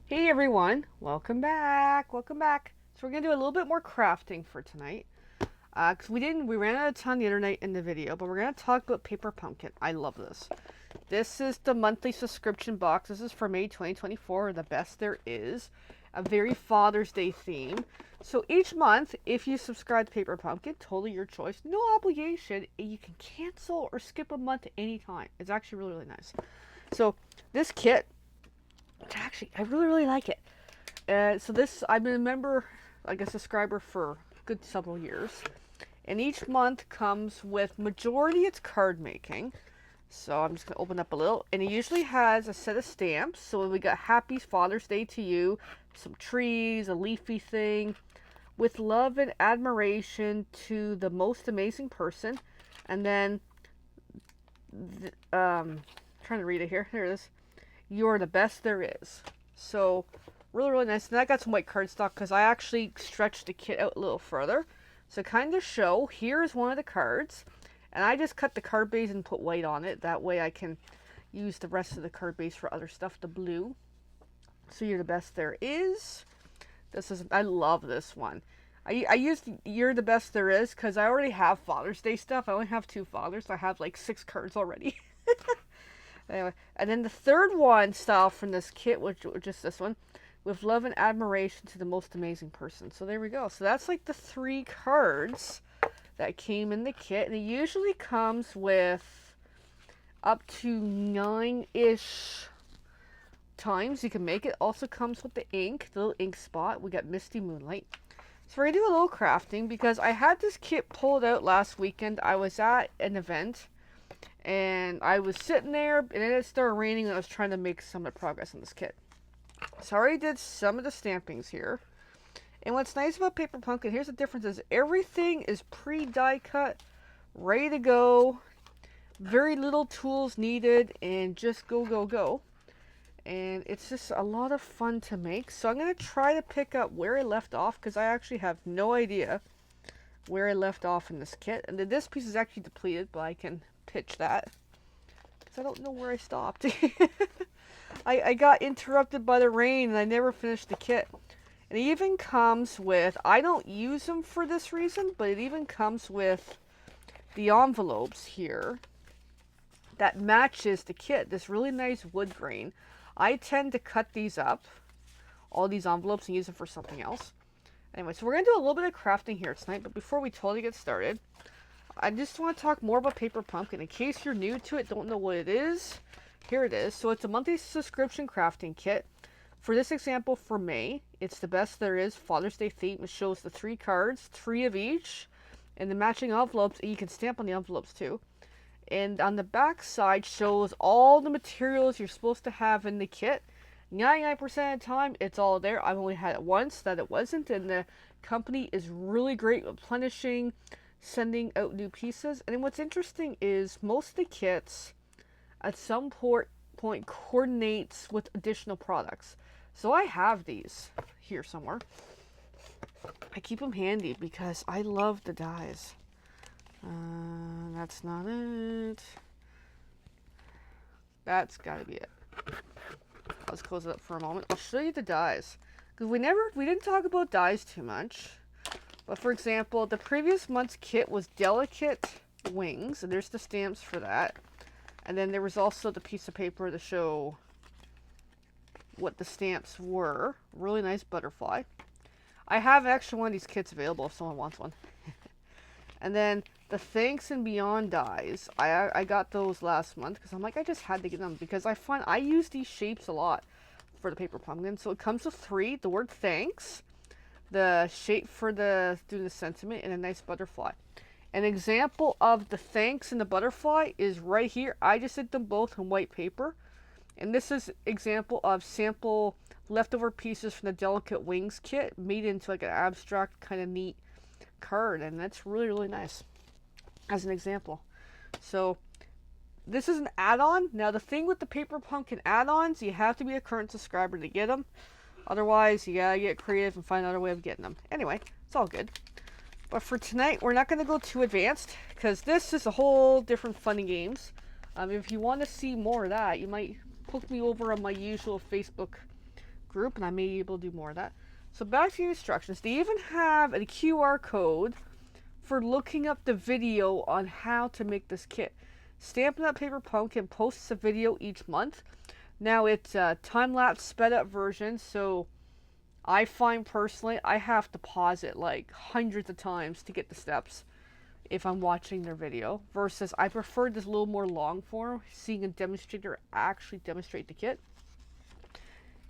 Hey everyone, welcome back. Welcome back. So we're gonna do a little bit more crafting for tonight. Cause we ran out of time on the internet in the video, but we're gonna talk about paper pumpkin. I love this. This is the monthly subscription box. This is for May 2024, the best there is. A very Father's Day theme. So each month, if you subscribe to Paper Pumpkin, totally your choice, no obligation. You can cancel or skip a month anytime. It's actually really, really nice. So this kit, actually, I really, really like it. So this, I've been a member, like a subscriber for a good several years. And each month comes with majority it's card making. So I'm just gonna open up a little, and it usually has a set of stamps. So we got Happy Father's Day to you, some trees, a leafy thing, with love and admiration to the most amazing person, and then trying to read it here. Here it is. You're the best there is. So really, really nice. And I got some white cardstock because I actually stretched the kit out a little further. So kind of show, here's one of the cards. And I just cut the card base and put white on it. That way I can use the rest of the card base for other stuff, the blue. So you're the best there is. This is, I love this one. I used You're the best there is because I already have Father's Day stuff. I only have 2 fathers. So I have like 6 cards already. Anyway, and then the third one style from this kit, which is this one, with love and admiration to the most amazing person. So there we go. So that's like the 3 cards that came in the kit, and it usually comes with up to 9-ish times you can make it. Also comes with the ink, the little ink spot. We got Misty Moonlight. So we're gonna do a little crafting because I had this kit pulled out last weekend. I was at an event and I was sitting there and then it started raining and I was trying to make some of the progress on this kit. So I already did some of the stampings here. And what's nice about Paper Pumpkin, here's the difference, is everything is pre-die cut, ready to go, very little tools needed, and just go, go, go. And it's just a lot of fun to make. So I'm going to try to pick up where I left off because I actually have no idea where I left off in this kit. And then this piece is actually depleted, but I can pitch that because I don't know where I stopped. I got interrupted by the rain and I never finished the kit. And it even comes with, I don't use them for this reason, but it even comes with the envelopes here that matches the kit. This really nice wood grain. I tend to cut these up, all these envelopes, and use them for something else. Anyway, so we're going to do a little bit of crafting here tonight, but before we totally get started, I just want to talk more about Paper Pumpkin. In case you're new to it, don't know what it is, here it is. So it's a monthly subscription crafting kit. For this example, for May, it's the best there is, Father's Day theme. It shows the 3 cards, 3 of each, and the matching envelopes, and you can stamp on the envelopes too. And on the back side shows all the materials you're supposed to have in the kit. 99% of the time, it's all there. I've only had it once that it wasn't, and the company is really great at replenishing, sending out new pieces. And then what's interesting is most of the kits at some point coordinates with additional products. So I have these here somewhere. I keep them handy because I love the dies. That's not it. That's gotta be it. Let's close it up for a moment. I'll show you the dies. Because we didn't talk about dies too much. But for example, the previous month's kit was delicate wings, and there's the stamps for that. And then there was also the piece of paper to show what the stamps were. Really nice butterfly. I have actually one of these kits available if someone wants one. And then the Thanks and Beyond dies. I got those last month because I'm like, I just had to get them because I find I use these shapes a lot for the Paper Pumpkin. So it comes with 3, the word thanks, the shape for doing the sentiment, and a nice butterfly. An example of the thanks and the butterfly is right here. I just did them both in white paper. And this is example of sample leftover pieces from the Delicate Wings kit made into like an abstract kind of neat card. And that's really, really nice as an example. So this is an add-on. Now the thing with the Paper Pumpkin add-ons, you have to be a current subscriber to get them. Otherwise, you gotta get creative and find another way of getting them. Anyway, it's all good. But for tonight, we're not going to go too advanced because this is a whole different fun and games. If you want to see more of that, you might poke me over on my usual Facebook group, and I may be able to do more of that. So back to the instructions. They even have a QR code for looking up the video on how to make this kit. Stampin' Up! Paper Pumpkin posts a video each month. Now it's a time-lapse sped up version, so I find personally I have to pause it like hundreds of times to get the steps if I'm watching their video, versus I prefer this little more long form, seeing a demonstrator actually demonstrate the kit.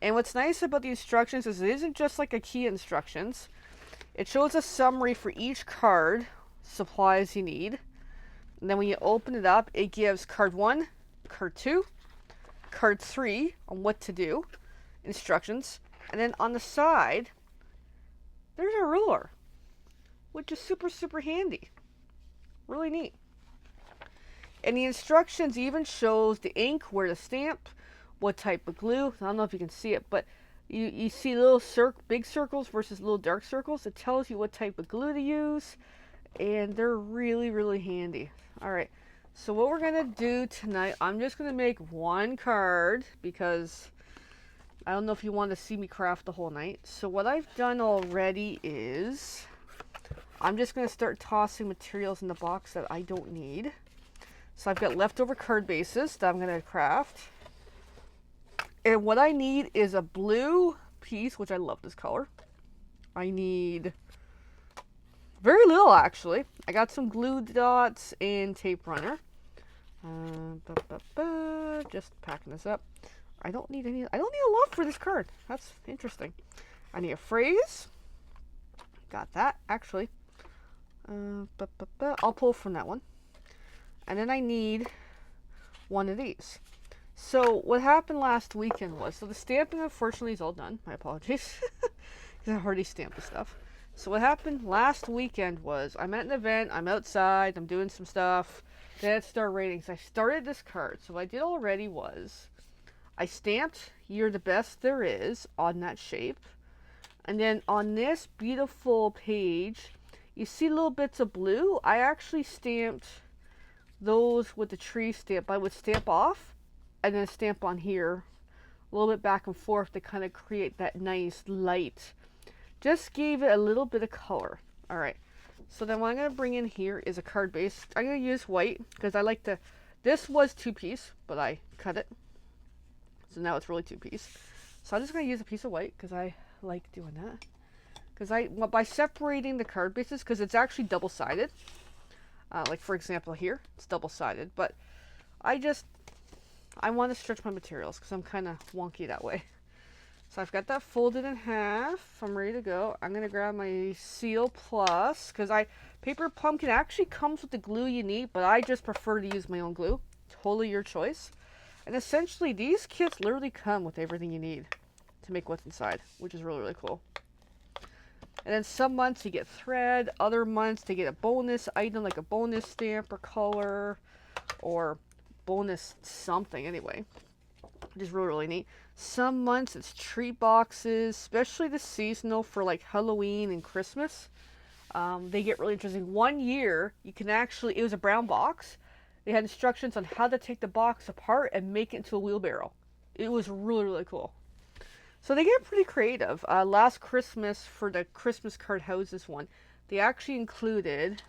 And what's nice about the instructions is it isn't just like a key instructions. It shows a summary for each card, supplies you need. And then when you open it up, it gives card 1, card 2, card 3 on what to do, instructions. And then on the side, there's a ruler, which is super, super handy. Really neat. And the instructions even shows the ink, where to stamp, what type of glue. I don't know if you can see it, but you see little big circles versus little dark circles. It tells you what type of glue to use, and they're really, really handy. All right, so what we're gonna do tonight, I'm just gonna make one card because I don't know if you want to see me craft the whole night. So what I've done already is I'm just going to start tossing materials in the box that I don't need. So I've got leftover card bases that I'm going to craft. And what I need is a blue piece, which I love this color. I need very little, actually. I got some glue dots and tape runner. Just packing this up. I don't need a lot for this card. That's interesting. I need a phrase. Got that, actually. I'll pull from that one. And then I need one of these. So what happened last weekend was, so the stamping unfortunately is all done. My apologies. Because I already stamped the stuff. So what happened last weekend was, I'm at an event, I'm outside, I'm doing some stuff. Then it started raining. So I started this card. So what I did already was, I stamped "You're the Best There Is" on that shape. And then on this beautiful page, you see little bits of blue. I actually stamped those with the tree stamp. I would stamp off and then stamp on here a little bit back and forth to kind of create that nice light. Just gave it a little bit of color. All right. So then what I'm going to bring in here is a card base. I'm going to use white because I like to, this was 2-piece, but I cut it. So now it's really 2-piece. So I'm just going to use a piece of white because I like doing that. Because by separating the card bases, because it's actually double-sided. Like for example here, it's double-sided. But I want to stretch my materials because I'm kind of wonky that way. So I've got that folded in half. I'm ready to go. I'm going to grab my Seal Plus because Paper Pumpkin actually comes with the glue you need, but I just prefer to use my own glue. Totally your choice. And essentially, these kits literally come with everything you need to make what's inside, which is really, really cool. And then some months you get thread, other months they get a bonus item like a bonus stamp or color or bonus something anyway, which is really, really neat. Some months it's treat boxes, especially the seasonal for like Halloween and Christmas. They get really interesting. One year you can actually, it was a brown box. They had instructions on how to take the box apart and make it into a wheelbarrow. It was really, really cool. So they get pretty creative. Last Christmas, for the Christmas card houses one, they actually included,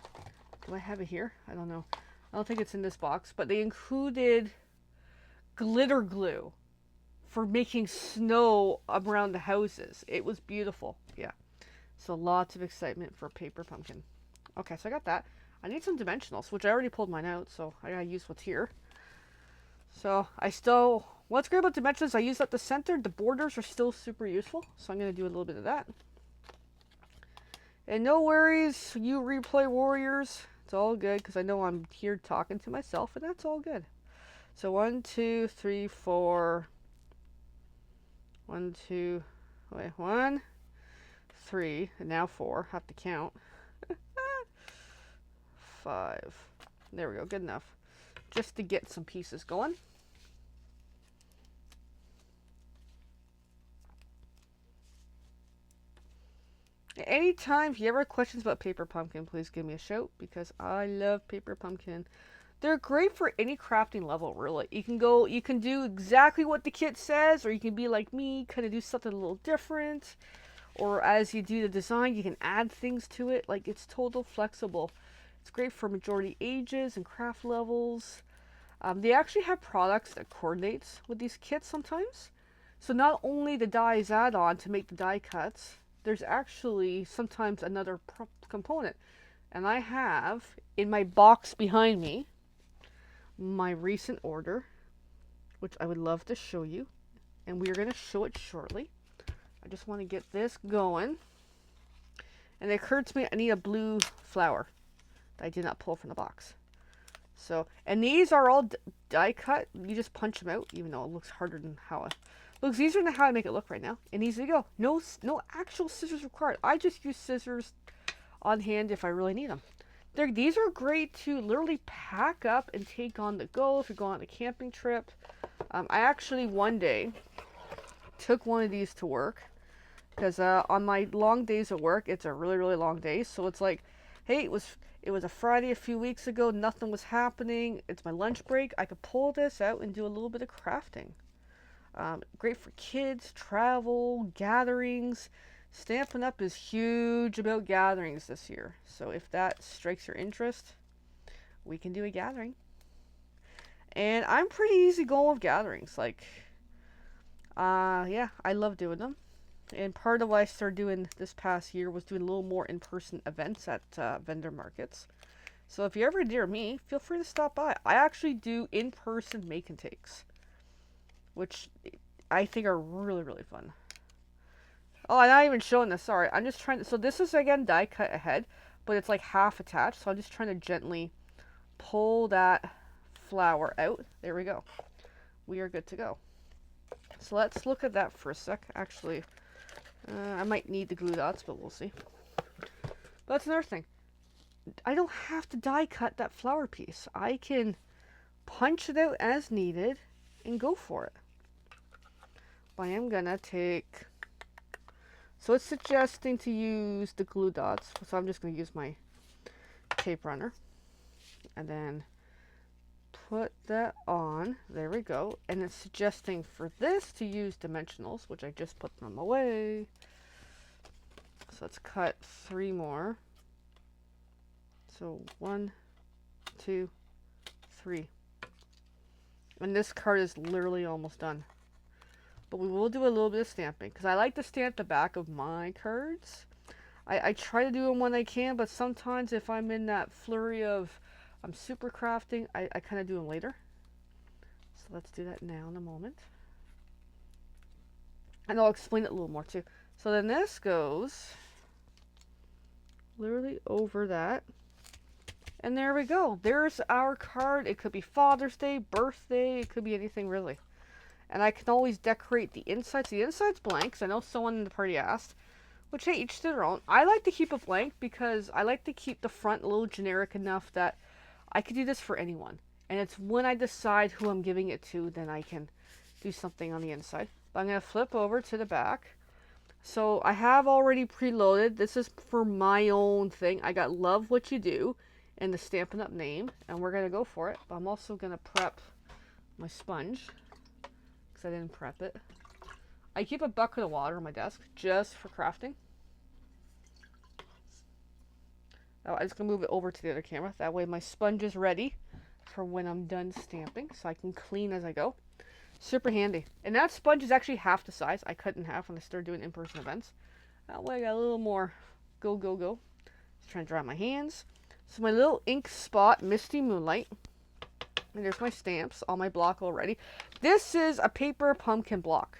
do I have it here? I don't know. I don't think it's in this box, but they included glitter glue for making snow around the houses. It was beautiful. Yeah. So lots of excitement for Paper Pumpkin. Okay, so I got that. I need some dimensionals, which I already pulled mine out, so I gotta use what's here. So what's great about dimensions, I use at the center. The borders are still super useful, so I'm gonna do a little bit of that. And no worries, you replay warriors. It's all good, because I know I'm here talking to myself, and that's all good. So 1, 2, 3, 4. 1, 2, wait, 1, 3, and now 4. Have to count. 5. There we go, good enough. Just to get some pieces going. Anytime if you ever have questions about Paper Pumpkin, please give me a shout because I love Paper Pumpkin. They're great for any crafting level, really. You can do exactly what the kit says, or you can be like me, kind of do something a little different. Or as you do the design, you can add things to it. Like, it's total flexible. It's great for majority ages and craft levels. They actually have products that coordinates with these kits sometimes. So not only the dies add on to make the die cuts, there's actually sometimes another component. And I have in my box behind me my recent order, which I would love to show you. And we are going to show it shortly. I just want to get this going. And it occurred to me I need a blue flower that I did not pull from the box. So, and these are all die cut. You just punch them out, even though it looks harder than how it looks easier than how I make it look right now. And easy to go. No actual scissors required. I just use scissors on hand if I really need them. These are great to literally pack up and take on the go if you're going on a camping trip. I actually one day took one of these to work because on my long days at work, it's a really long day. So it's like, hey, it was a Friday a few weeks ago. Nothing was happening. It's my lunch break. I could pull this out and do a little bit of crafting. Great for kids, travel, gatherings. Stampin' Up! Is huge about gatherings this year. So if that strikes your interest, we can do a gathering. And I'm pretty easy going with gatherings. Like, yeah, I love doing them. And part of what I started doing this past year was doing a little more in-person events at vendor markets. So if you're ever near me, feel free to stop by. I actually do in-person make and takes, which I think are really fun. Oh, I'm not even showing this. Sorry. I'm just trying to... So this is, again, die cut ahead, but it's like half attached. So I'm just trying to gently pull that flower out. There we go. We are good to go. So let's look at that for a sec. Actually, I might need the glue dots, but we'll see. But that's another thing. I don't have to die cut that flower piece. I can punch it out as needed and go for it. But I am going to take... So it's suggesting to use the glue dots. So I'm just going to use my tape runner. And then put that on. There we go. And it's suggesting for this to use dimensionals, which I just put them away. So let's cut 3 more. So 1, 2, 3. And this card is literally almost done. But we will do a little bit of stamping, because I like to stamp the back of my cards. I try to do them when I can, but sometimes if I'm in that flurry of I'm super crafting, I kind of do them later. So let's do that now in a moment. And I'll explain it a little more too. So then this goes literally over that. And there we go. There's our card. It could be Father's Day, birthday, it could be anything really. And I can always decorate the insides. The inside's blank, because I know someone in the party asked. Which, hey, each to their own. I like to keep it blank because I like to keep the front a little generic enough that I could do this for anyone. And it's when I decide who I'm giving it to, then I can do something on the inside. But I'm going to flip over to the back. So I have already preloaded. This is for my own thing. I got Love What You Do and the Stampin' Up! Name. And we're going to go for it. But I'm also going to prep my sponge, because I didn't prep it. I keep a bucket of water on my desk just for crafting. Oh, I'm just going to move it over to the other camera. That way my sponge is ready for when I'm done stamping, so I can clean as I go. Super handy. And that sponge is actually half the size. I cut it in half when I started doing in-person events. That way I got a little more go. Just trying to dry my hands. So my little ink spot, Misty Moonlight. And there's my stamps on my block already. This is a paper pumpkin block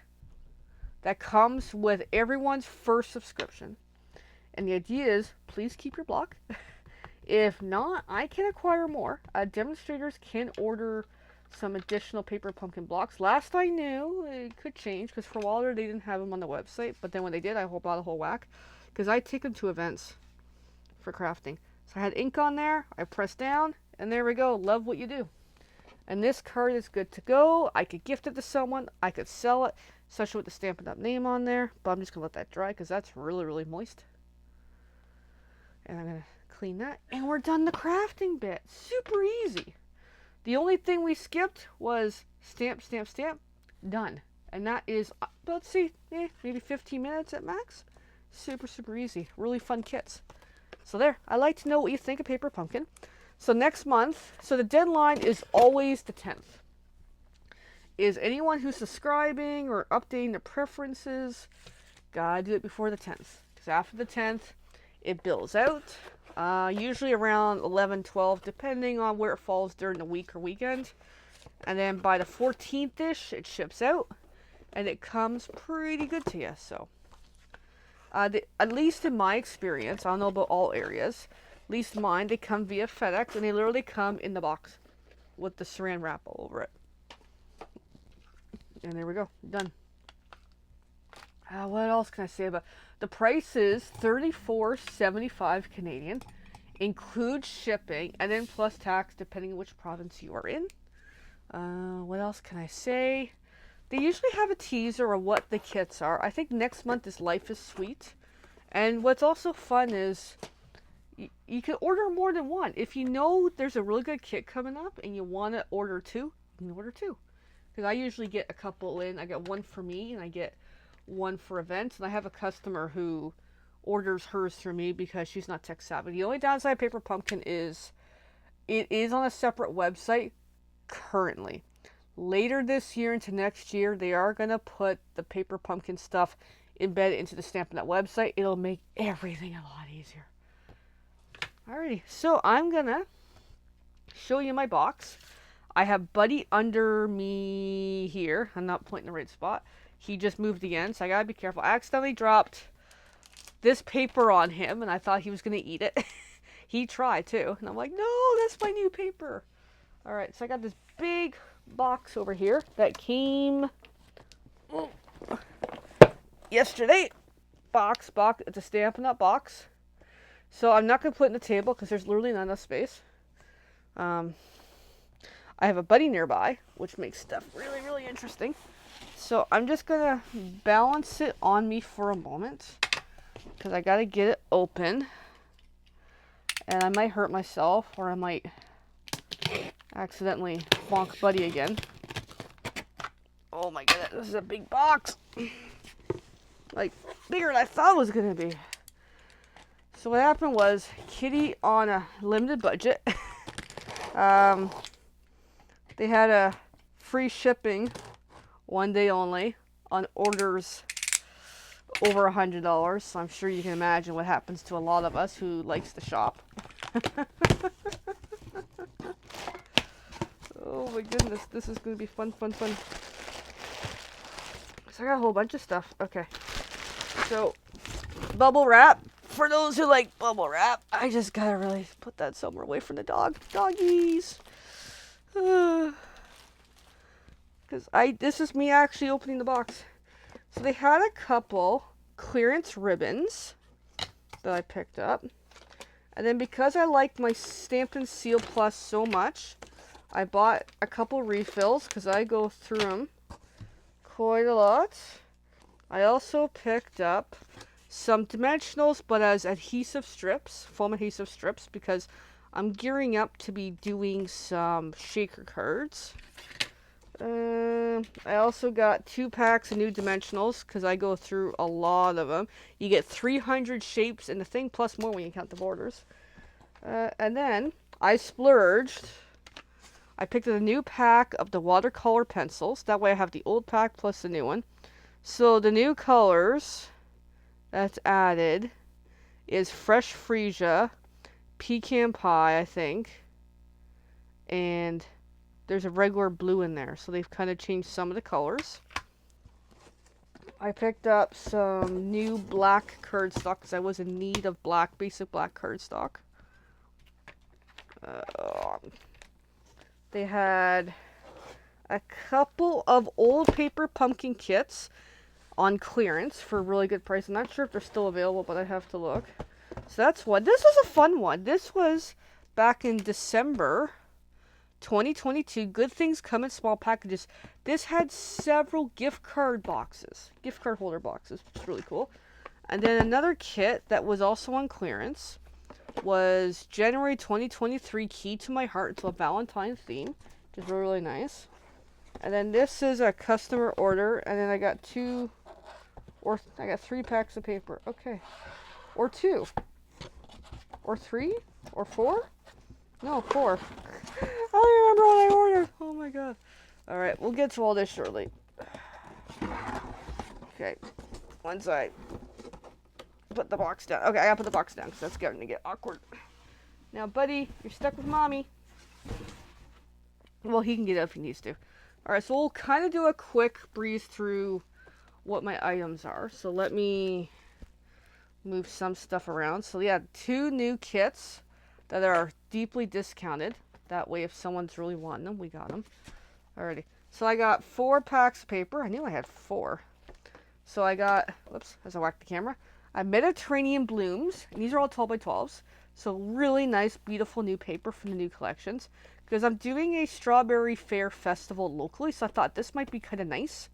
that comes with everyone's first subscription. And the idea is, please keep your block. If not, I can acquire more. Demonstrators can order some additional paper pumpkin blocks. Last I knew, it could change, because for a while they didn't have them on the website. But then when they did, I bought a whole whack, because I take them to events for crafting. So I had ink on there, I pressed down, and there we go. Love What You Do. And this card is good to go. I could gift it to someone. I could sell it, especially with the Stampin' Up! Name on there. But I'm just going to let that dry, because that's really moist. And I'm going to clean that. And we're done the crafting bit. Super easy. The only thing we skipped was stamp, stamp, stamp, done. And that is, let's see, maybe 15 minutes at max. Super, super easy. Really fun kits. So there, I'd like to know what you think of Paper Pumpkin. So next month, so the deadline is always the 10th. Is anyone who's subscribing or updating their preferences, gotta do it before the 10th. Because after the 10th, it bills out. Usually around 11, 12, depending on where it falls during the week or weekend. And then by the 14th-ish, it ships out. And it comes pretty good to you, so. At least in my experience, I don't know about all areas, at least mine, they come via FedEx, and they literally come in the box with the saran wrap all over it. And there we go, done. What else can I say about the price is $34.75 Canadian, includes shipping, and then plus tax depending on which province you are in. What else can I say? They usually have a teaser of what the kits are. I think next month is Life is Sweet. And what's also fun is you can order more than one. If you know there's a really good kit coming up and you want to order two, you can order two. Because I usually get a couple in. I get one for me and I get one for events. And I have a customer who orders hers through me because she's not tech savvy. The only downside of Paper Pumpkin is it is on a separate website currently. Later this year into next year, they are going to put the Paper Pumpkin stuff embedded into the Stampin' Up! Website. It'll make everything a lot easier. Alrighty, so I'm going to show you my box. I have Buddy under me here. I'm not pointing the right spot. He just moved again, so I got to be careful. I accidentally dropped this paper on him, and I thought he was going to eat it. He tried, too. And I'm like, no, that's my new paper. Alright, so I got this big box over here that came yesterday. Box. It's a Stampin' Up! Box. So I'm not going to put it in the table because there's literally not enough space. I have a Buddy nearby, which makes stuff really, really interesting. So I'm just going to balance it on me for a moment because I got to get it open. And I might hurt myself or I might accidentally bonk Buddy again. Oh my goodness, this is a big box. Like, bigger than I thought it was going to be. So what happened was, Kitty on a limited budget, they had a free shipping, 1 day only, on orders over $100. So I'm sure you can imagine what happens to a lot of us who likes to shop. Oh my goodness, this is going to be fun. So I got a whole bunch of stuff. Okay. So, bubble wrap. For those who like bubble wrap, I just gotta really put that somewhere away from the doggies. Because this is me actually opening the box. So they had a couple clearance ribbons that I picked up. And then because I like my Stampin' Seal Plus so much, I bought a couple refills because I go through them quite a lot. I also picked up some dimensionals, but as adhesive strips, foam adhesive strips, because I'm gearing up to be doing some shaker cards. I also got 2 packs of new dimensionals because I go through a lot of them. You get 300 shapes in the thing, plus more when you count the borders. And then I splurged. I picked up a new pack of the watercolor pencils. That way I have the old pack plus the new one. So the new colors that's added is Fresh Freesia, Pecan Pie, I think, and there's a regular blue in there. So they've kind of changed some of the colors. I picked up some new black cardstock because I was in need of basic black cardstock. They had a couple of old Paper Pumpkin kits on clearance for a really good price. I'm not sure if they're still available, but I have to look. So that's one. This was a fun one. This was back in December 2022. Good things come in small packages. This had several gift card holder boxes, which is really cool. And then another kit that was also on clearance was January 2023 Key to My Heart. It's a Valentine theme. which is really, really nice. And then this is a customer order, and then I got I got 3 packs of paper. Okay. Or 2. Or 3? Or 4? No, 4. I don't remember what I ordered. Oh my god. Alright, we'll get to all this shortly. Okay. Once I put the box down. Okay, I gotta put the box down because that's going to get awkward. Now, buddy, you're stuck with mommy. Well, he can get up if he needs to. Alright, so we'll kind of do a quick breeze through what my items are. So let me move some stuff around. So yeah, 2 new kits that are deeply discounted. That way if someone's really wanting them, we got them. Alrighty. So I got 4 packs of paper. I knew I had 4. So I got, whoops, as I whacked the camera, I Mediterranean Blooms. And these are all 12 by 12s. So really nice, beautiful new paper from the new collections. Because I'm doing a Strawberry Fair Festival locally, so I thought this might be kind of nice.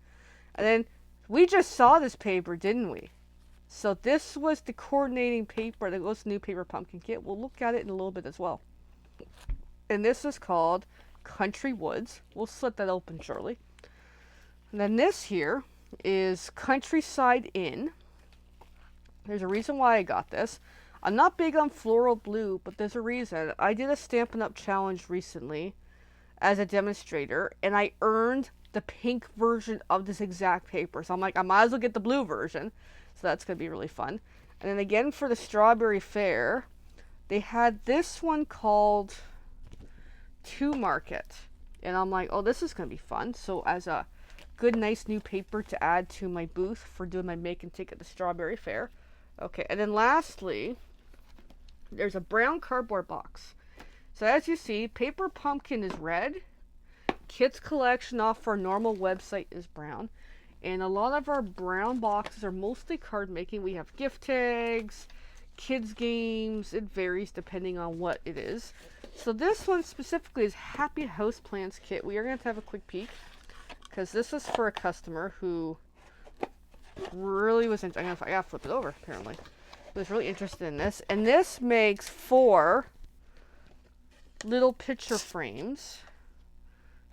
And then we just saw this paper, didn't we? So this was the coordinating paper that goes to new paper pumpkin kit. We'll look at it in a little bit as well. And this is called Country Woods. We'll slit that open shortly. And then this here is Countryside Inn. There's a reason why I got this. I'm not big on floral blue, but there's a reason. I did a Stampin' Up! Challenge recently as a demonstrator, and I earned the pink version of this exact paper. So I'm like, I might as well get the blue version. So that's going to be really fun. And then again for the Strawberry Fair, they had this one called To Market. And I'm like, oh, this is going to be fun. So as a good, nice new paper to add to my booth for doing my make and take at the Strawberry Fair. Okay, and then lastly, there's a brown cardboard box. So as you see, Paper Pumpkin is red. Kids collection off our normal website is brown. And a lot of our brown boxes are mostly card making. We have gift tags, kids games. It varies depending on what it is. So this one specifically is Happy Houseplants Kit. We are going to have a quick peek because this is for a customer who really was into, I gotta flip it over apparently. Was really interested in this. And this makes 4 little picture frames.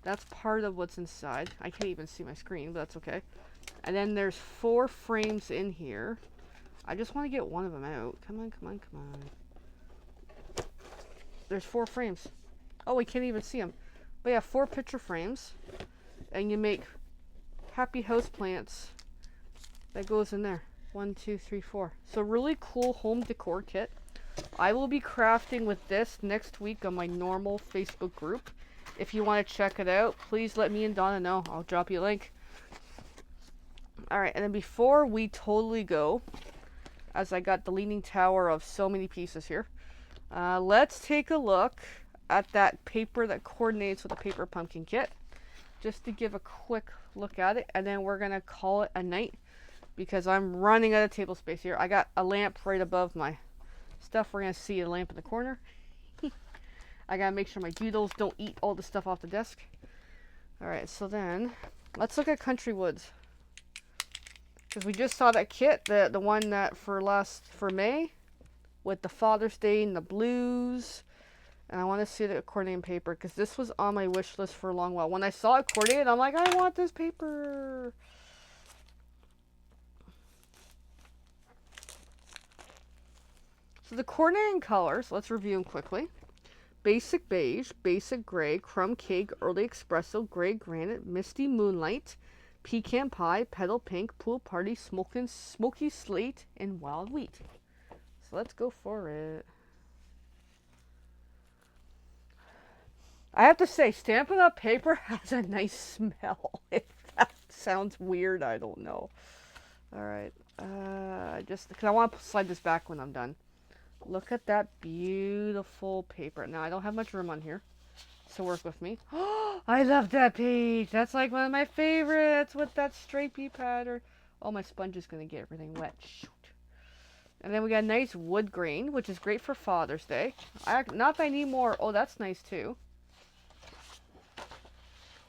That's part of what's inside. I can't even see my screen, but that's okay. And then there's 4 frames in here. I just want to get one of them out. Come on, come on, come on. There's 4 frames. Oh, we can't even see them. But yeah, 4 picture frames. And you make Happy Houseplants that goes in there. 1, 2, 3, 4. So really cool home decor kit. I will be crafting with this next week on my normal Facebook group. If you want to check it out, please let me and Donna know. I'll drop you a link. Alright, and then before we totally go, as I got the Leaning Tower of so many pieces here, let's take a look at that paper that coordinates with the Paper Pumpkin Kit. Just to give a quick look at it, and then we're going to call it a night because I'm running out of table space here. I got a lamp right above my stuff. We're going to see a lamp in the corner. I gotta make sure my doodles don't eat all the stuff off the desk. Alright, so then let's look at Country Woods. Because we just saw that kit, the one that for May, with the Father's Day and the blues. And I want to see the accordion paper because this was on my wish list for a long while. When I saw it coordinated, I'm like, I want this paper. So the coordinating colors, let's review them quickly. Basic Beige, Basic Gray, Crumb Cake, Early Espresso, Gray Granite, Misty Moonlight, Pecan Pie, Petal Pink, Pool Party, Smoky Slate, and Wild Wheat. So let's go for it. I have to say, Stampin' Up! Paper has a nice smell. If that sounds weird, I don't know. Alright, just because I want to slide this back when I'm done. Look at that beautiful paper. Now, I don't have much room on here, so work with me. Oh, I love that page. That's like one of my favorites with that stripy pattern. Oh, my sponge is going to get everything wet. Shoot. And then we got a nice wood grain, which is great for Father's Day. Not that I need more. Oh, that's nice, too.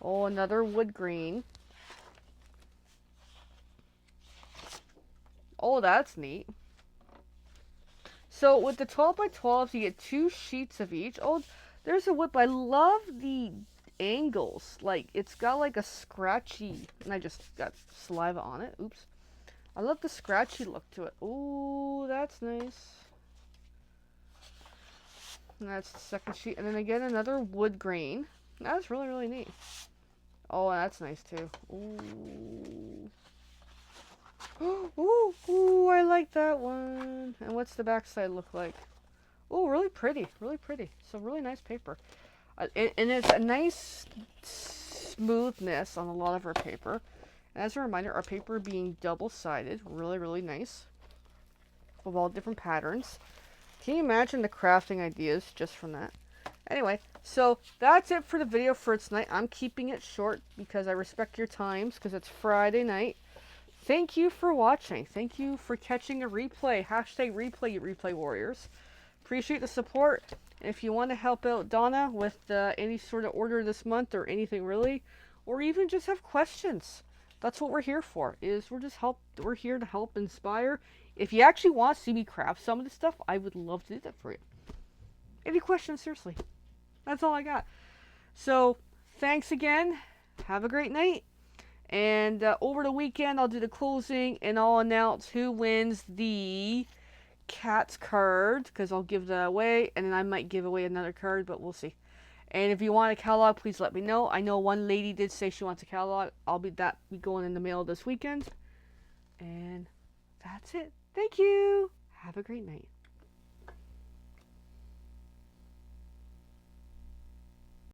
Oh, another wood grain. Oh, that's neat. So with the 12 by 12s, you get 2 sheets of each. Oh, there's a whip. I love the angles. Like, it's got like a scratchy, and I just got saliva on it. Oops. I love the scratchy look to it. Ooh, that's nice. And that's the second sheet. And then again, another wood grain. That's really, really neat. Oh, that's nice too. Ooh. Ooh, ooh, I like that one. And what's the backside look like? Oh, really pretty, really pretty. So really nice paper. And it's a nice smoothness on a lot of our paper. And as a reminder, our paper being double-sided, really, really nice. With all different patterns. Can you imagine the crafting ideas just from that? Anyway, so that's it for the video for tonight. I'm keeping it short because I respect your times because it's Friday night. Thank you for watching. Thank you for catching a replay. Hashtag replay, you replay warriors. Appreciate the support. And if you want to help out Donna with any sort of order this month or anything really, or even just have questions, that's what we're here for. We're here to help inspire. If you actually want to see me craft some of this stuff, I would love to do that for you. Any questions, seriously. That's all I got. So, thanks again. Have a great night. And over the weekend, I'll do the closing and I'll announce who wins the Cats card, because I'll give that away, and then I might give away another card, but we'll see. And if you want a catalog, please let me know. I know one lady did say she wants a catalog. I'll be going in the mail this weekend. And that's it. Thank you. Have a great night.